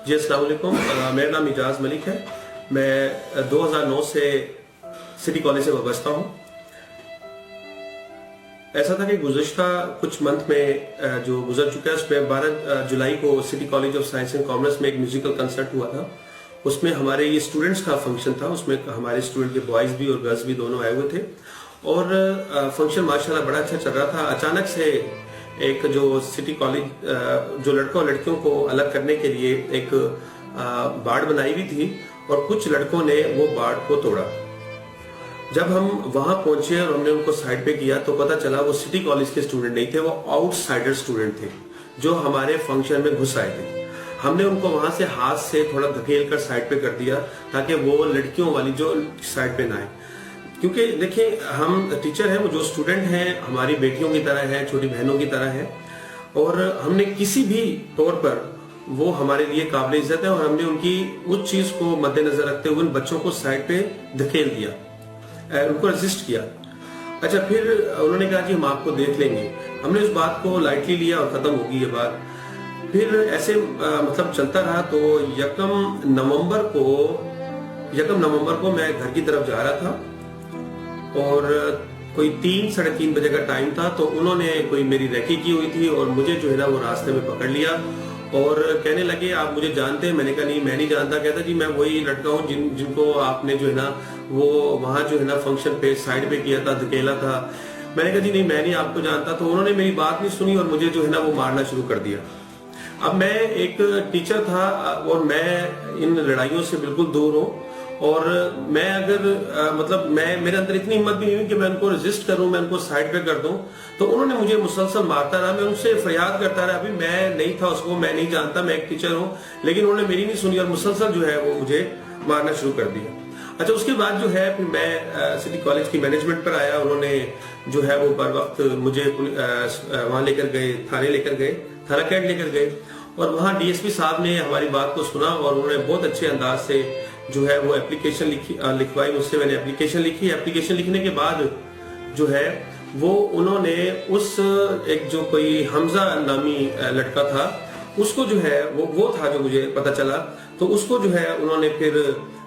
जी अस्सलाम वालेकुम। मेरा नाम इजाज़ मलिक है। मैं 2009 से सिटी कॉलेज से वाबस्ता हूँ। ऐसा था कि गुज़श्ता कुछ मंथ में जो गुजर चुका है उसमें 12 जुलाई को city college of science and commerce में एक म्यूजिकल कंसर्ट हुआ था। उसमें हमारे ये स्टूडेंट्स का फंक्शन था। उसमें हमारे स्टूडेंट के बॉयज़ भी और गर्ल्स भी दोनों आए हुए थे और फंक्शन माशाल्लाह बड़ा अच्छा चल रहा था। अचानक से एक जो सिटी कॉलेज जो लड़कों और लड़कियों को अलग करने के लिए एक बाड़ बनाई हुई थी और कुछ लड़कों ने वो बाड़ को तोड़ा। जब हम वहां पहुंचे और हमने उनको साइड पे किया तो पता चला वो सिटी कॉलेज के स्टूडेंट नहीं थे, वो आउटसाइडर स्टूडेंट थे जो हमारे फंक्शन में घुस आए थे। हमने उनको वहां से हाथ से थोड़ा धकेल कर साइड पे कर दिया ताकि वो लड़कियों वाली जो साइड पे ना आए, क्योंकि देखिए हम टीचर हैं, वो जो स्टूडेंट हैं हमारी बेटियों की तरह हैं, छोटी बहनों की तरह हैं और हमने किसी भी तौर पर वो हमारे लिए काबिल इज्जत है और हमने उनकी उस चीज को मद्देनजर रखते हुए उन बच्चों को साइड पे धकेल दिया, उनको रेजिस्ट किया। अच्छा, फिर उन्होंने कहा कि हम आपको देख लेंगे। हमने उस बात को लाइटली लिया और खत्म हो गई ये बात। फिर ऐसे मतलब चलता रहा तो 1 नवंबर को मैं घर की तरफ जा रहा था और कोई 3-3:30 बजे का टाइम था। तो उन्होंने कोई मेरी रेकी की हुई थी और मुझे जो है ना वो रास्ते में पकड़ लिया और कहने लगे आप मुझे जानते हैं? मैंने कहा नहीं, मैं नहीं जानता। कहता जी मैं वही लड़का हूँ जिनको आपने जो है ना वो वहां जो है ना फंक्शन पे साइड पे किया था, धकेला था। मैंने कहा जी नहीं, मैं नहीं आपको जानता। तो उन्होंने मेरी बात नहीं सुनी और मुझे जो है ना वो मारना शुरू कर दिया। अब मैं एक टीचर था और मैं इन लड़ाइयों से बिल्कुल दूर हूँ और मैं अगर मतलब मेरे अंदर इतनी हिम्मत भी नहीं हुई कि मैं उनको रेजिस्ट करूं, मैं उनको साइड पे कर दूं। तो उन्होंने मुझे मुसलसल मारता रहा, मैं उनसे फरियाद करता रहा। अभी मैं नहीं था उसको, मैं नहीं जानता, मैं एक टीचर हूं, लेकिन उन्होंने मेरी नहीं सुनी और मुसलसल जो है वो मुझे मारना शुरू कर दिया। अच्छा, उसके बाद जो है फिर मैं सिटी कॉलेज की मैनेजमेंट पर आया। उन्होंने जो है वो बर वक्त मुझे वहां लेकर गए, थाने लेकर गए, थाना कैंट लेकर गए और वहां डीएसपी साहब ने हमारी बात को सुना और उन्होंने बहुत अच्छे अंदाज से जो है वो एप्लीकेशन लिखवाई। मुझसे मैंने एप्लीकेशन लिखी। एप्लीकेशन लिखने के बाद जो है वो उन्होंने उस एक जो कोई हमजा नामी लड़का था उसको जो है वो था जो मुझे पता चला, तो उसको जो है उन्होंने फिर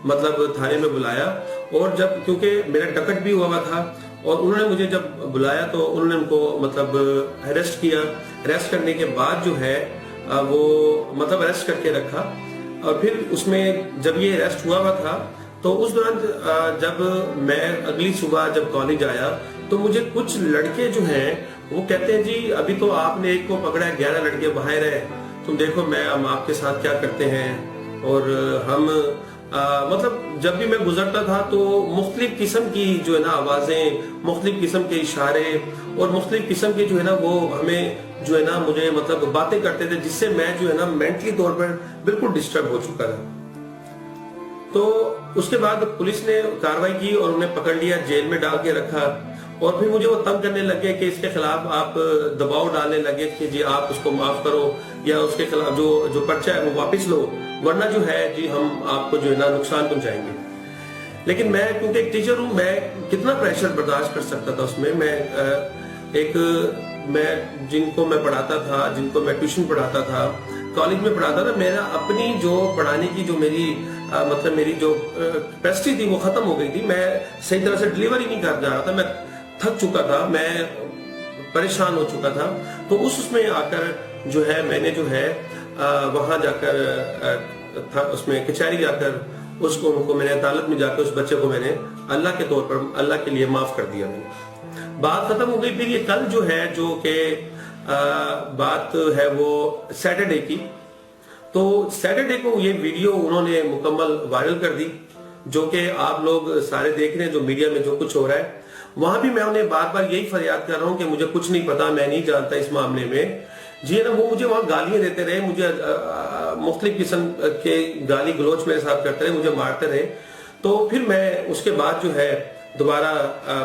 मतलब थाने में बुलाया और जब क्योंकि मेरा टिकट भी हुआ था और उन्होंने मुझे जब बुलाया तो उन्होंने उनको मतलब अरेस्ट किया। अरेस्ट करने के बाद जो है वो मतलब अरेस्ट करके रखा और फिर उसमें जब ये अरेस्ट हुआ था तो उस दौरान जब मैं अगली सुबह जब कॉलेज आया तो मुझे कुछ लड़के जो हैं वो कहते हैं जी अभी तो आपने एक को पकड़ा है, 11 लड़के बाहर है, तुम देखो हम आपके साथ क्या करते हैं। और हम मतलब जब भी मैं गुजरता था तो मुख्तलिफ किस्म की जो है ना आवाजें, मुख्तलिफ किस्म के इशारे और मुख्तलिफ किस्म के जो है ना वो हमें जो है ना मुझे मतलब बातें करते थे, जिससे मैं जो है ना मेंटली तौर पर बिल्कुल डिस्टर्ब हो चुका था। तो उसके बाद पुलिस ने कार्रवाई की और उन्हें पकड़ लिया, जेल में डाल के रखा और फिर मुझे वो तंग करने लगे कि इसके खिलाफ आप दबाव डालने लगे कि जी आप उसको माफ करो या उसके खिलाफ जो पर्चा है वो वापस लो, वरना जो है जी हम आपको जो है ना नुकसान पहुंचाएंगे। लेकिन मैं क्योंकि एक टीचर हूं, मैं कितना प्रेशर बर्दाश्त कर सकता था उसमें। मैं जिनको मैं पढ़ाता था, जिनको मैं ट्यूशन पढ़ाता था, कॉलेज में पढ़ाता था, मेरा अपनी जो पढ़ाने की जो मेरी मतलब मेरी जो कैपेसिटी थी वो खत्म हो गई थी। मैं सही तरह से डिलीवर ही नहीं कर जा रहा था, मैं थक चुका था, मैं परेशान हो चुका था। तो उसमें आकर जो है मैंने जो है वहां जाकर उसमें कचहरी जाकर उनको मैंने अदालत में जाकर उस बच्चे को मैंने अल्लाह के तौर पर अल्लाह के लिए माफ कर दिया। मैंने बात खत्म हो गई। फिर ये कल जो है जो कि बात है वो सैटरडे की, तो सैटरडे को ये वीडियो उन्होंने मुकम्मल वायरल कर दी जो कि आप लोग सारे देख रहे हैं, जो मीडिया में जो कुछ हो रहा है। वहां भी मैं उन्हें बार बार यही फरियाद कर रहा हूं कि मुझे कुछ नहीं पता, मैं नहीं जानता इस मामले में। जी है ना, वो मुझे वहां गालियां देते रहे, मुझे मुख्तलिफ किस्म के गाली गलोच मेरे साथ करते रहे, मुझे मारते रहे। तो फिर मैं उसके बाद जो है दोबारा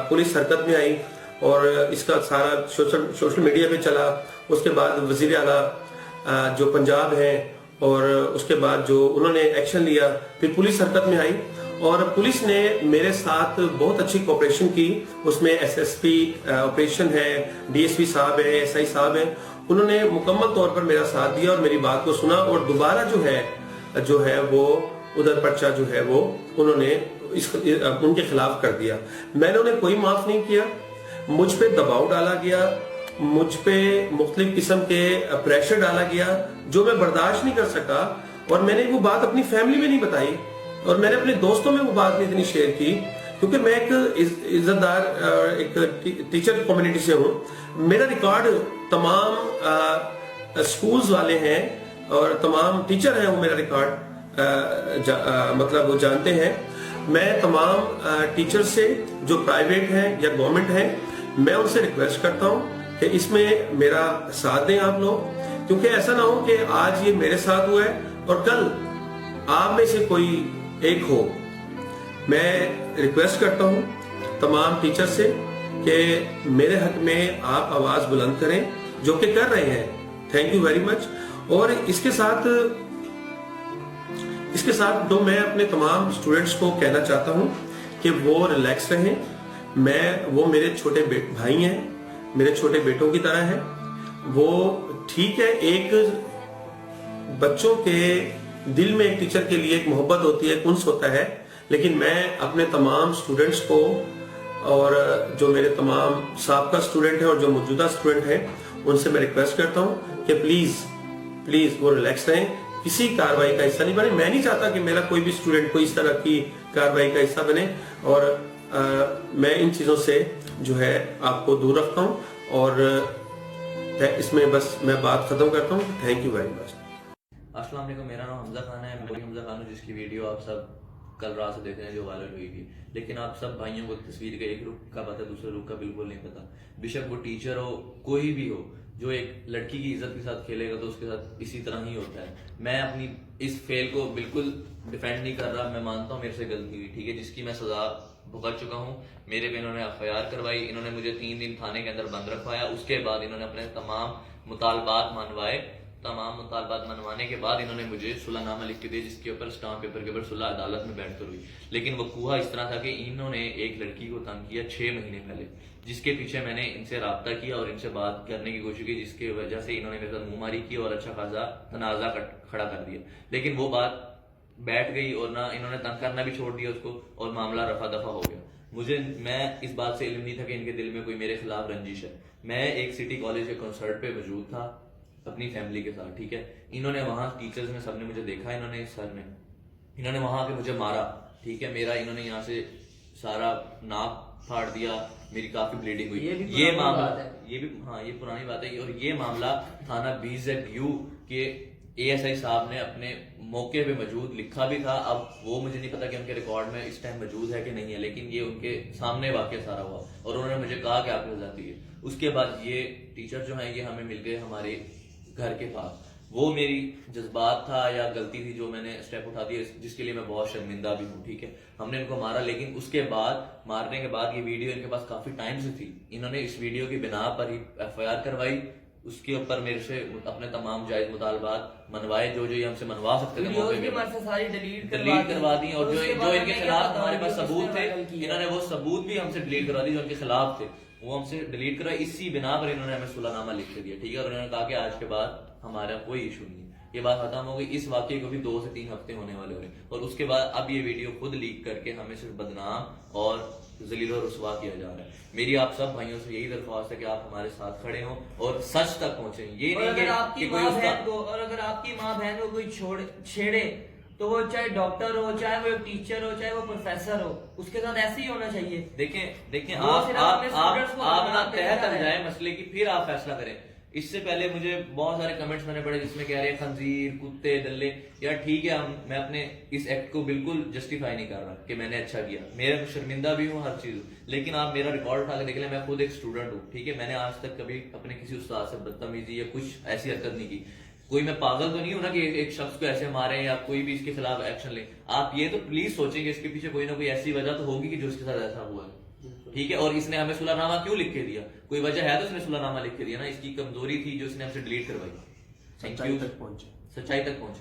पुलिस हरकत में आई और इसका सारा सोशल मीडिया पे चला। उसके बाद वजीर आला जो पंजाब है और उसके बाद जो उन्होंने एक्शन लिया, फिर पुलिस हरकत में आई और पुलिस ने मेरे साथ बहुत अच्छी कोऑपरेशन की। उसमें एसएसपी ऑपरेशन है, डीएसपी साहब है, एसआई साहब है, उन्होंने मुकम्मल तौर पर मेरा साथ दिया और मेरी बात को सुना और दोबारा जो है जो है वो उधर पर्चा जो है वो उन्होंने उनके खिलाफ कर दिया। मैंने उन्हें कोई माफ नहीं किया, मुझ पे दबाव डाला गया, मुझ पे मुख्तलिफ किस्म के प्रेशर डाला गया जो मैं बर्दाश्त नहीं कर सका, और मैंने वो बात अपनी फैमिली में नहीं बताई और मैंने अपने दोस्तों में वो बात नहीं इतनी शेयर की, क्योंकि मैं एक इज्जतदार एक टीचर कम्युनिटी से हूँ। मेरा रिकॉर्ड तमाम स्कूल्स वाले हैं और तमाम टीचर हैं, वो मेरा रिकॉर्ड मतलब वो जानते हैं। मैं तमाम टीचर से जो प्राइवेट हैं या गवर्नमेंट हैं, मैं उनसे रिक्वेस्ट करता हूं कि इसमें मेरा साथ दें आप लोग, क्योंकि ऐसा ना हो कि आज ये मेरे साथ हुआ है और कल आप में से कोई एक हो। मैं रिक्वेस्ट करता हूं तमाम टीचर से कि मेरे हक में आप आवाज बुलंद करें, जो कि कर रहे हैं। Thank you very much. और इसके साथ तो मैं अपने तमाम स्टूडेंट्स को कहना चाहता हूं कि वो रिलैक्स रहें। वो मेरे छोटे भाई हैं, मेरे छोटे बेटों की तरह हैं। वो ठीक है, एक बच्चों के दिल में एक टीचर के लिए एक मोहब्बत होती है, कुंस होता है, लेकिन मैं अपने तमाम स्टूडेंट्स को और जो मेरे तमाम साबका स्टूडेंट हैं और जो मौजूदा स्टूडेंट हैं, उनसे मैं रिक्वेस्ट करता हूं कि प्लीज वो रिलैक्स रहें, किसी कार्रवाई का हिस्सा नहीं बने। मैं नहीं चाहता कि मेरा कोई भी स्टूडेंट कोई इस तरह की कार्रवाई का हिस्सा बने, और मैं इन चीजों से जो है आपको दूर रखता हूं। और इसमें बस मैं बात खत्म करता हूं। Thank you very much. अस्सलाम वालेकुम, मेरा नाम हमजा खान है। मैं हमजा खान हूँ, जिसकी वीडियो आप सब कल रात से देख रहे हैं, जो वायरल हुई थी। लेकिन आप सब भाइयों को तस्वीर का एक रुख का पता, दूसरे रुख का बिल्कुल नहीं पता। बेशक वो टीचर हो, कोई भी हो, जो एक लड़की की इज्जत के साथ खेलेगा तो उसके साथ इसी तरह ही होता है। मैं अपनी इस फेल को बिल्कुल डिफेंड नहीं कर रहा। मैं मानता हूँ मेरे से गलती हुई, ठीक है, जिसकी मैं सजा भुगत चुका हूँ। मेरे पे इन्होंने एफआईआर करवाई, इन्होंने मुझे 3 दिन थाने के अंदर बंद रखवाया। उसके बाद इन्होंने अपने तमाम मुतालबात मनवाए। तमाम मुतालबात मनवाने के बाद इन्होंने मुझे सुलहनामा लिख के दिया, जिसके ऊपर स्टाम्प पेपर के ऊपर सुलह अदालत में बैठकर हुई। लेकिन वकूआ इस तरह था कि इन्होंने एक लड़की को तंग किया 6 महीने पहले, जिसके पीछे मैंने इनसे राब्ता किया और इनसे बात करने की कोशिश की, जिसकी वजह से इन्होंने मेरे साथ मुंहमारी की और अच्छा खासा तनाजा खड़ा कर दिया। लेकिन वो बात बैठ गई और ना इन्होंने तंग करना भी छोड़ दिया उसको, और मामला रफा दफा हो गया। मैं इस बात से इल्म नहीं था कि इनके दिल में कोई मेरे खिलाफ रंजिश है। मैं एक सिटी कॉलेज के कॉन्सर्ट पे मौजूद था अपनी फैमिली के साथ, ठीक है। इन्होंने वहां टीचर्स ने सबने मुझे देखा, इन्होंने वहां आके मुझे मारा, ठीक है। मेरा इन्होंने यहाँ से सारा नाक फाड़ दिया, मेरी काफी ब्लीडिंग हुई। ये मामला ये पुरानी बात है। और ये मामला थाना BZU के ASI साहब ने अपने मौके पे मौजूद लिखा भी था। अब वो मुझे नहीं पता कि उनके रिकॉर्ड में इस टाइम मौजूद है कि नहीं है, लेकिन ये उनके सामने वाकया सारा हुआ और उन्होंने मुझे कहा कि आपकी सजा दी है। उसके बाद ये टीचर जो है ये हमें मिल गए हमारे घर के पास। वो मेरी जज्बात था या गलती थी जो मैंने स्टेप उठा दिया, जिसके लिए मैं बहुत शर्मिंदा भी हूँ, ठीक है। हमने इनको मारा, लेकिन उसके बाद मारने के बाद ये वीडियो इनके पास काफी टाइम से थी। इन्होंने इस वीडियो की बिना पर ही FIR करवाई। उसके ऊपर मेरे से अपने तमाम जायज मुतालबात मनवाए, जो ये हमसे मनवा सकते थे सारी डिलीट करवा दी। और जो इनके खिलाफ हमारे पास सबूत थे, इन्होंने वो सबूत भी हमसे डिलीट करवा दी जो इनके खिलाफ थे, वो हमसे डिलीट करवाए। इसी बिना पर इन्होंने हमें सुलहनामा लिख के दिया, ठीक है। और उन्होंने कहा कि आज के बाद हमारा कोई इशू नहीं है, ये बात खत्म हो गई। इस वाकये को भी 2 से 3 हफ्ते होने वाले हुए, और उसके बाद अब ये वीडियो खुद लीक करके हमें सिर्फ बदनाम और जलील और रुसवा किया जा रहा है। मेरी आप सब भाइयों से यही दरख्वास्त है कि आप हमारे साथ खड़े हों और सच तक पहुंचे। ये नहीं अगर आपकी माँ बहन को और अगर आपकी माँ बहन को कोई छेड़े तो वो चाहे डॉक्टर हो, चाहे वो टीचर हो, चाहे वो प्रोफेसर हो, उसके साथ ऐसे ही होना चाहिए। देखें आप ना तह तक जाए मसले की, फिर आप फैसला करें। इससे पहले मुझे बहुत सारे कमेंट्स मैंने पढ़े जिसमें कह रहे हैं खंजीर, कुत्ते, दल्ले। यार ठीक है, मैं अपने इस एक्ट को बिल्कुल जस्टिफाई नहीं कर रहा कि मैंने अच्छा किया, मेरा शर्मिंदा भी हूँ हर चीज, लेकिन आप मेरा रिकॉर्ड उठा के देख लें, मैं खुद एक स्टूडेंट हूँ, ठीक है। मैंने आज तक कभी अपने किसी उस्ताद से बदतमीजी या कुछ ऐसी हरकत नहीं की। कोई मैं पागल तो नहीं हूं ना कि एक शख्स को ऐसे मारे या कोई भी इसके खिलाफ एक्शन ले। आप ये तो प्लीज सोचेंगे इसके पीछे कोई ना कोई ऐसी वजह तो होगी कि जो इसके साथ ऐसा हुआ है, ठीक है। और इसने हमें सुलहनामा क्यों लिख के दिया? कोई वजह है तो इसने सुलहनामा लिख के दिया ना। इसकी कमजोरी थी जो इसने हमसे डिलीट करवाई। Thank you. सच्चाई तक पहुंचे।